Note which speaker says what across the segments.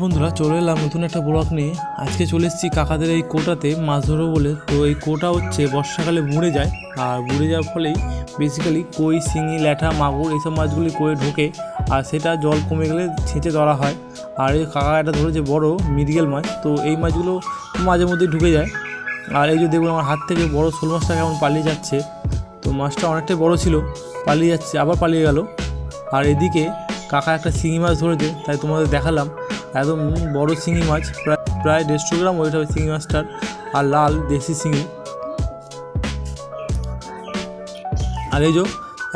Speaker 1: বন্ধুরা চলে এলাম নতুন একটা ব্লগ নিয়ে। আজকে চলে এসেছি কাকাদের এই কোটাতে মাছ ধরবো বলে। তো এই কোটা হচ্ছে বর্ষাকালে বুড়ে যায়, আর বুড়ে যাওয়ার ফলেই বেসিক্যালি কই, শিঙি, ল্যাঠা, মাগুর এইসব মাছগুলি কোয়ে ঢোকে, আর সেটা জল কমে গেলে ছেঁচে ধরা হয়। আর এই কাকা একটা ধরেছে বড় মৃগেল মাছ, তো এই মাছগুলো মাঝে মধ্যে ঢুকে যায়। আর এই যে দেখুন আমার হাত থেকে বড় শোল মাছটা কেমন পালিয়ে যাচ্ছে। তো মাছটা অনেকটাই বড় ছিল, পালিয়ে যাচ্ছে, আবার পালিয়ে গেল। আর এদিকে কাকা একটা শিঙি মাছ ধরেছে, তাই তোমাদের দেখালাম। একদম বড় শিঙি মাছ, প্রায় 150 গ্রাম ওইটা হবে শিঙি মাছটার, আর লাল দেশি শিঙি। আর এই যে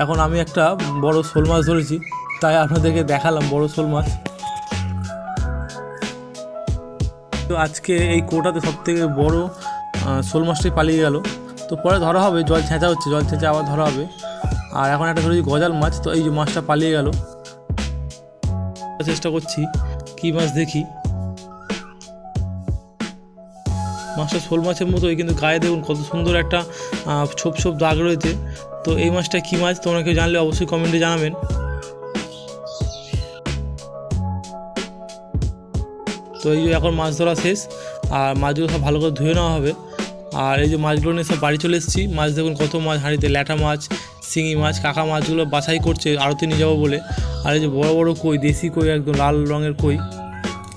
Speaker 1: এখন আমি একটা বড় শোল মাছ ধরেছি, তাই আপনাদেরকে দেখালাম বড় শোল মাছ। তো আজকে এই কোটাতে সবথেকে বড় শোল মাছটাই পালিয়ে গেল। তো পরে ধরা হবে, জল ছেঁচা হচ্ছে, জল ছেঁচা আবার ধরা হবে। আর এখন একটা ধরেছি গজাল মাছ, তো এই যে মাছটা পালিয়ে গেল। চেষ্টা করছি কী মাছ দেখি। মাছটা শোল মাছের মতোই, কিন্তু গায়ে দেখুন কত সুন্দর একটা ছোপ ছোপ দাগ রয়েছে। তো এই মাছটা কী মাছ তোমরা কেউ জানলে অবশ্যই কমেন্টে জানাবেন। তো এই যে এখন মাছ ধরা শেষ, আর মাছগুলো সব ভালো করে ধুয়ে নেওয়া হবে। আর এই যে মাছগুলো নিয়ে সব বাড়ি চলে এসেছি। মাছ দেখুন কত মাছ হাঁড়িতে, ল্যাঠা মাছ, শিঙি মাছ। কাকা মাছগুলো বাছাই করছে আড়তে নিয়ে যাবো বলে। আর এই যে বড় বড় কই, দেশি কই, একদম লাল রঙের কই।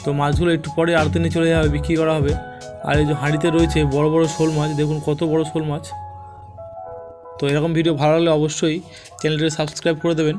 Speaker 1: তো মাছগুলো একটু পরে আড়তে নিয়ে চলে যাবে, বিক্রি করা হবে। আর এই যে হাঁড়িতে রয়েছে বড় বড় শোল মাছ, দেখুন কত বড় শোল মাছ। তো এরকম ভিডিও ভালো লাগলে অবশ্যই চ্যানেলটি সাবস্ক্রাইব করে দেবেন।